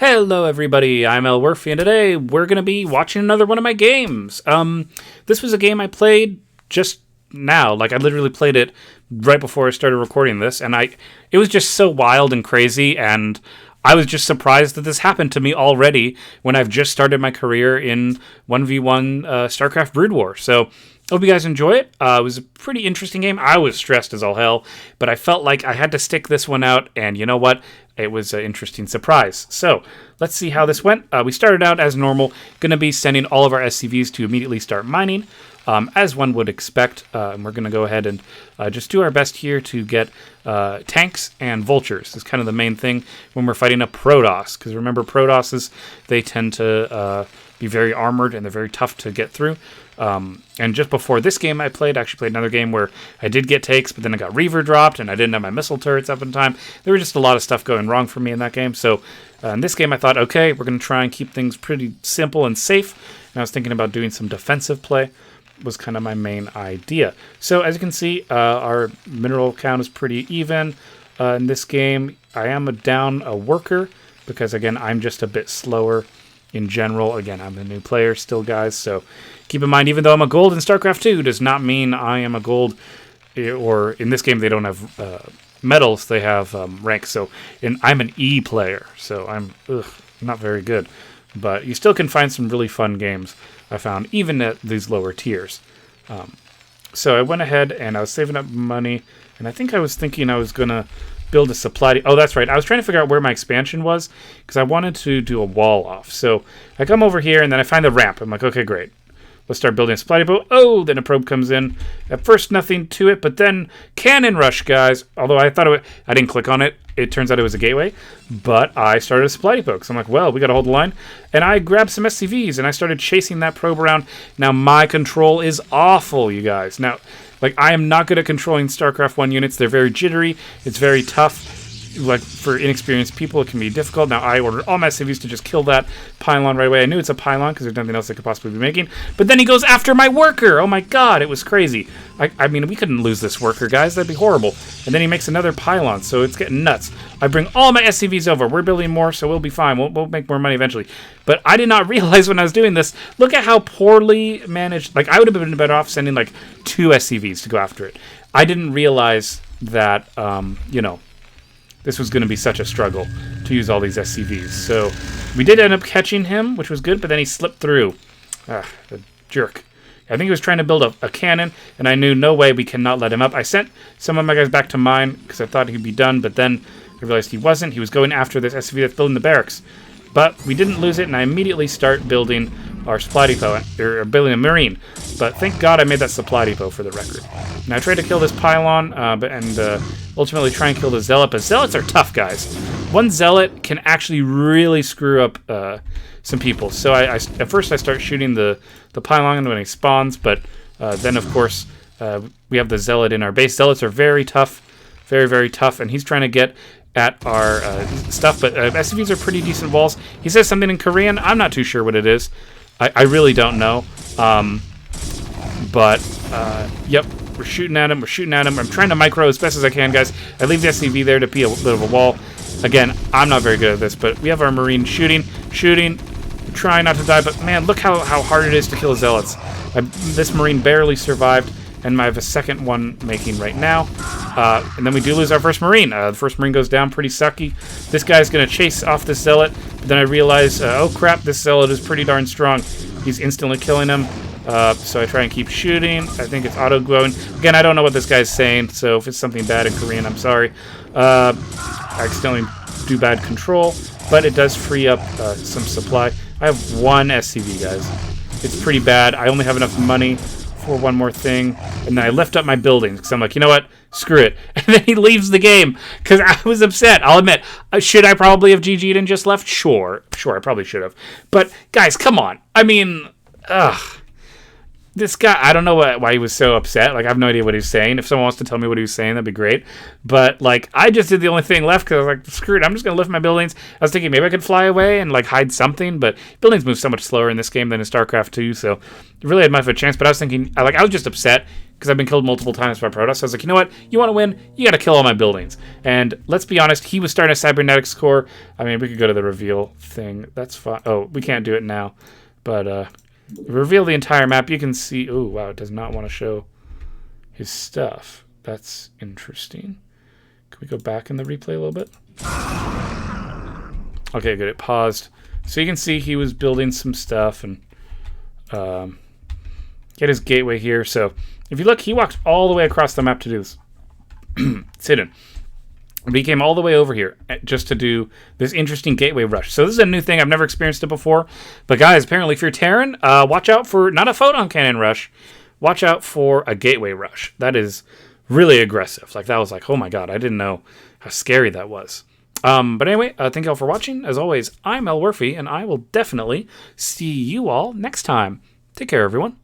Hello everybody, I'm Elwirfy, and today we're going to be watching another one of my games. This was a game I played just now, I literally played it right before I started recording this, and it was just so wild and crazy, and I was just surprised that this happened to me already when I've just started my career in 1v1 StarCraft Brood War. So, hope you guys enjoy it. It was a pretty interesting game. I was stressed as all hell, but I felt like I had to stick this one out, and you know what? It was an interesting surprise. So, let's see how this went. We started out as normal, going to be sending all of our SCVs to immediately start mining, as one would expect. And we're going to go ahead and just do our best here to get tanks and vultures. Is kind of the main thing when we're fighting a Protoss, because remember, Protosses, they tend to be very armored, and they're very tough to get through. And just before this game I actually played another game where I did get takes, but then I got Reaver dropped, and I didn't have my missile turrets up in time. There were just a lot of stuff going wrong for me in that game. So in this game I thought, okay, we're going to try and keep things pretty simple and safe. And I was thinking about doing some defensive play. Was kind of my main idea. So as you can see, our mineral count is pretty even in this game. I am down a worker because, again, I'm just a bit slower in general. Again, I'm a new player still, guys, so keep in mind, even though I'm a gold in StarCraft 2, does not mean I am a gold, or in this game they don't have medals, they have ranks, so I'm an E player, so I'm not very good. But you still can find some really fun games, I found, even at these lower tiers. So I went ahead and I was saving up money, and I think I was thinking I was going to build a supply... Oh, that's right. I was trying to figure out where my expansion was, because I wanted to do a wall off. So I come over here, and then I find the ramp. I'm like, okay, great. Let's start building a supply depot. Oh, then a probe comes in. At first, nothing to it, but then cannon rush, guys. Although I thought I didn't click on it. It turns out it was a gateway, but I started a supply depot. So I'm like, well, we got to hold the line. And I grabbed some SCVs, and I started chasing that probe around. Now, my control is awful, you guys. Now, I am not good at controlling StarCraft 1 units. They're very jittery. It's very tough. For inexperienced people, it can be difficult. Now, I ordered all my SCVs to just kill that pylon right away. I knew it's a pylon because there's nothing else they could possibly be making. But then he goes after my worker. Oh my god, it was crazy. I mean, we couldn't lose this worker, guys. That'd be horrible. And then he makes another pylon, so it's getting nuts. I bring all my SCVs over. We're building more, so we'll be fine. We'll make more money eventually. But I did not realize when I was doing this, look at how poorly managed... I would have been better off sending, 2 SCVs to go after it. I didn't realize that, this was going to be such a struggle to use all these SCVs. So we did end up catching him, which was good, but then he slipped through. The jerk. I think he was trying to build a cannon, and I knew no way we cannot let him up. I sent some of my guys back to mine because I thought he'd be done, but then I realized he wasn't. He was going after this SCV that's building the barracks. But we didn't lose it, and I immediately start building our supply depot, or building a marine. But thank God I made that supply depot for the record. Now I tried to kill this pylon, and ultimately try and kill the zealot. But zealots are tough, guys. One zealot can actually really screw up some people. So at first I start shooting the pylon when he spawns, but then of course we have the zealot in our base. Zealots are very tough, very, very tough, and he's trying to get at our stuff, but SCVs are pretty decent walls. He says something in Korean. I'm not too sure what it is. I really don't know. Yep, we're shooting at him. I'm trying to micro as best as I can, guys. I leave the SCV there to be a bit of a wall. Again, I'm not very good at this, but we have our Marine shooting. We're trying not to die, but man, look how hard it is to kill Zealots. This Marine barely survived, and I have a second one making right now. And then we do lose our first Marine. The first Marine goes down pretty sucky. This guy's going to chase off this Zealot, but then I realize, oh crap, this Zealot is pretty darn strong. He's instantly killing him. So I try and keep shooting. I think it's auto-glowing. Again, I don't know what this guy's saying, so if it's something bad in Korean, I'm sorry. I accidentally do bad control, but it does free up some supply. I have 1 SCV, guys. It's pretty bad. I only have enough money for one more thing, and then I lift up my buildings because I'm like, you know what? Screw it. And then he leaves the game because I was upset. I'll admit, should I probably have GG'd and just left? Sure, I probably should have. But guys, come on. I mean, this guy, I don't know why he was so upset. I have no idea what he's saying. If someone wants to tell me what he was saying, that'd be great. But, I just did the only thing left because I was like, screw it, I'm just going to lift my buildings. I was thinking maybe I could fly away and, hide something, but buildings move so much slower in this game than in StarCraft 2, so it really had much of a chance. But I was thinking, I was just upset because I've been killed multiple times by Protoss. I was like, you know what? You want to win? You got to kill all my buildings. And let's be honest, he was starting a cybernetics core. I mean, we could go to the reveal thing. That's fine. Oh, we can't do it now. But reveal the entire map. You can see... Oh, wow. It does not want to show his stuff. That's interesting. Can we go back in the replay a little bit? Okay, good. It paused. So you can see he was building some stuff and get his gateway here. So if you look, he walked all the way across the map to do this. It's hidden. But he came all the way over here just to do this interesting gateway rush. So this is a new thing. I've never experienced it before. But guys, apparently if you're Terran, watch out for not a photon cannon rush. Watch out for a gateway rush. That is really aggressive. Like, that was like, oh my god, I didn't know how scary that was. But anyway, thank you all for watching. As always, I'm Elwirfy, and I will definitely see you all next time. Take care, everyone.